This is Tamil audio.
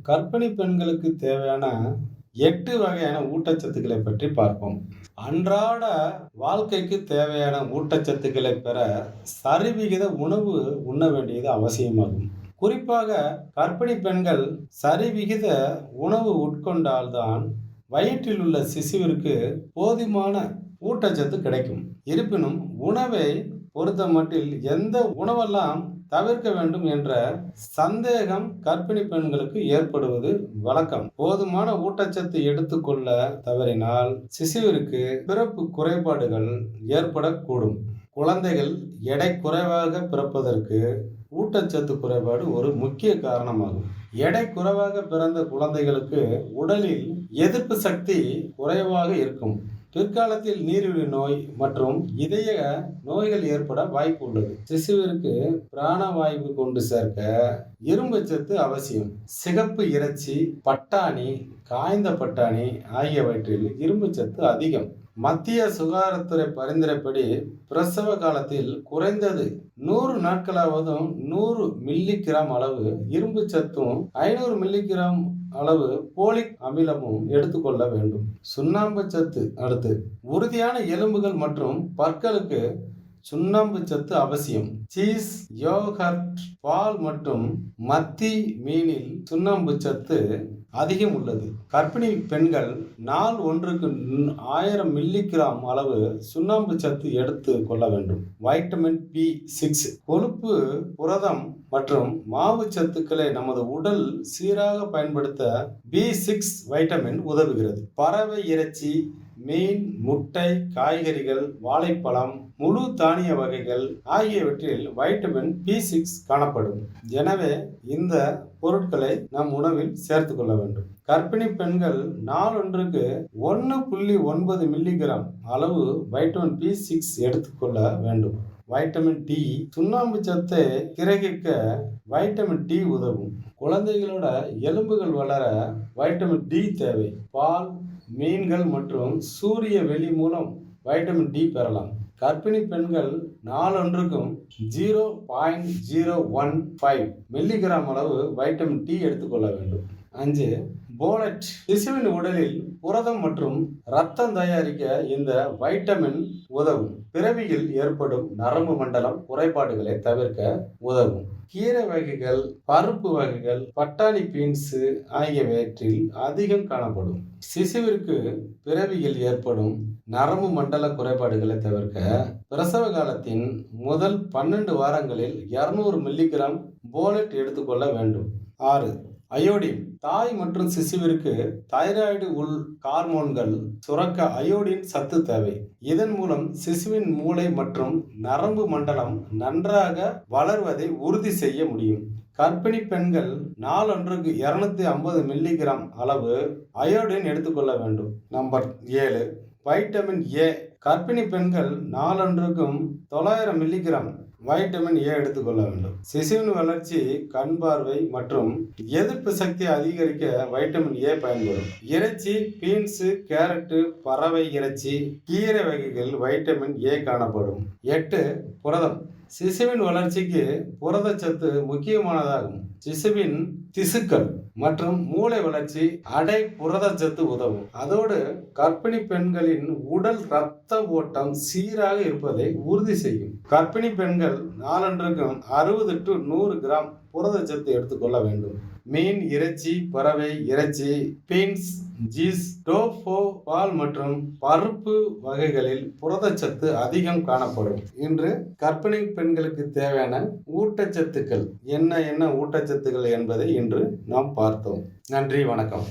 கர்ப்பிணி பெண்களுக்கு தேவையான 8 வகையான ஊட்டச்சத்துக்களை பற்றி பார்ப்போம். அன்றாட வாழ்க்கைக்கு தேவையான ஊட்டச்சத்துக்களை பெற சரிவிகித உணவு உண்ண வேண்டியது அவசியமாகும். குறிப்பாக கர்ப்பிணி பெண்கள் சரிவிகித உணவு உட்கொண்டால்தான் வயிற்றில் உள்ள சிசுவிற்கு போதுமான ஊட்டச்சத்து கிடைக்கும். இருப்பினும் உணவை பொறுத்தமட்டில் எந்த உணவெல்லாம் தவிர்க்க வேண்டும் என்ற சந்தேகம் கர்ப்பிணி பெண்களுக்கு ஏற்படுவது வழக்கம். போதுமான ஊட்டச்சத்து எடுத்துக்கொள்ள தவறினால் சிசுவிற்கு பிறப்பு குறைபாடுகள் ஏற்படக்கூடும். குழந்தைகள் எடை குறைவாக பிறப்பதற்கு ஊட்டச்சத்து குறைபாடு ஒரு முக்கிய காரணமாகும். எடை குறைவாக பிறந்த குழந்தைகளுக்கு உடலில் எதிர்ப்பு சக்தி குறைவாக இருக்கும். பிற்காலத்தில் நீரிழிவு நோய் மற்றும் இதய நோய்கள் ஏற்பட வாய்ப்பு உள்ளது. சிசுவிற்கு பிராணவாயு கொண்டு சேர்க்க இரும்புச்சத்து அவசியம். சிகப்பு இறைச்சி, பட்டாணி, காய்ந்த பட்டாணி ஆகியவற்றில் இரும்புச்சத்து அதிகம். மத்திய சுகாதாரத்துறை பரிந்துரைப்படி பிரசவ காலத்தில் குறைந்தது 100 நாட்களாவதும் 100 மில்லிகிராம் அளவு இரும்பு சத்தும் 500 மில்லிகிராம் அளவு போலிக் அமிலமும் எடுத்துக்கொள்ள வேண்டும். சுண்ணாம்பு சத்து அடுத்து. உறுதியான எலும்புகள் மற்றும் பற்களுக்கு சுண்ணாம்பு சத்து அவசியம். சீஸ், யோகர்ட், பால் மற்றும் மத்தி மீனில் சுண்ணாம்பு சத்து அதிகம் உள்ளது. கர்ப்பிணி பெண்கள் நாள் ஒன்றுக்கு 1000 மில்லிகிராம் அளவு சுண்ணாம்பு சத்து எடுத்து கொள்ள வேண்டும். வைட்டமின் B6 கொழுப்பு, புரதம் மற்றும் மாவு சத்துக்களை நமது உடல் சீராக பயன்படுத்த B6 வைட்டமின் உதவுகிறது. பறவை இறைச்சி, மீன், முட்டை, காய்கறிகள், வாழைப்பழம், முழு தானிய வகைகள் ஆகியவற்றில் வைட்டமின் B6 காணப்படும். எனவே இந்த பொருட்களை நம் உணவில் சேர்த்துக் கொள்ள வேண்டும். கர்ப்பிணி பெண்கள் நாளொன்றுக்கு 1.9 மில்லிகிராம் அளவு வைட்டமின் B6 எடுத்துக்கொள்ள வேண்டும். வைட்டமின் டி சுண்ணாம்பு சத்தை கிரகிக்க வைட்டமின் டி உதவும். குழந்தைகளோட எலும்புகள் வளர வைட்டமின் டி தேவை. பால், மீன்கள் மற்றும் சூரிய வெளி மூலம் வைட்டமின் டி பெறலாம். கர்ப்பிணி பெண்கள் நாளொன்றுக்கும் 0.015 மில்லிகிராம் அளவு வைட்டமின் டி எடுத்துக்கொள்ள வேண்டும். 5. போலட் சிசுவின் உடலில் புரதம் மற்றும் இரத்தம் தயாரிக்க இந்த வைட்டமின் உதவும். பிறவியில் ஏற்படும் நரம்பு மண்டலம் குறைபாடுகளை தவிர்க்க உதவும். கீரை வகைகள், பருப்பு வகைகள், பட்டாணி, பீன்ஸ் ஆகியவற்றில் அதிகம் காணப்படும். சிசுவிற்கு பிறவியில் ஏற்படும் நரம்பு மண்டல குறைபாடுகளை தவிர்க்க பிரசவ காலத்தின் முதல் 12 வாரங்களில் 200 மில்லிகிராம் போலட் எடுத்துக்கொள்ள வேண்டும். 6. அயோடின் தாய் மற்றும் சிசுவிற்கு தைராய்டு உள் ஹார்மோன்கள் சுரக்க அயோடின் சத்து தேவை. இதன் மூலம் சிசுவின் மூளை மற்றும் நரம்பு மண்டலம் நன்றாக வளர்வதை உறுதி செய்ய முடியும். கர்ப்பிணி பெண்கள் நாளொன்றுக்கு 250 மில்லிகிராம் அளவு அயோடின் எடுத்துக்கொள்ள வேண்டும். நம்பர் 7. வைட்டமின் ஏ கர்ப்பிணி பெண்கள் நாளொன்றுக்கும் 900 மில்லிகிராம் வைட்டமின் ஏ எடுத்துக்கொள்ள வேண்டும். சிசுவின் வளர்ச்சி, கண் பார்வை மற்றும் எதிர்ப்பு சக்தியை அதிகரிக்க வைட்டமின் ஏ பயன்படும். இறைச்சி, பீன்ஸ், கேரட், பறவை இறைச்சி, கீரை வகைகள் வைட்டமின் ஏ காணப்படும். 8. புரதம் சிசுவின் வளர்ச்சிக்கு புரதச்சத்து முக்கியமானதாகும். சிசுவின் திசுக்கள் மற்றும் மூளை வளர்ச்சி அடை புரதச்சத்து உதவும். அதோடு கர்ப்பிணி பெண்களின் உடல் இரத்த ஓட்டம் சீராக இருப்பதை உறுதி செய்யும். கர்ப்பிணி பெண்கள் நாளொன்றுக்கும் 60 to 100 கிராம் புரதச்சத்து எடுத்துக்கொள்ள வேண்டும். மீன், இறைச்சி, பறவை இறைச்சி, பீன்ஸ், சீஸ், டோஃபு, பால் மற்றும் பருப்பு வகைகளில் புரதச்சத்து அதிகம் காணப்படும். இன்று கர்ப்பிணி பெண்களுக்கு தேவையான ஊட்டச்சத்துக்கள் என்ன ஊட்டச்சத்துக்கள் என்பதை இன்று நாம் பார்த்தோம். நன்றி, வணக்கம்.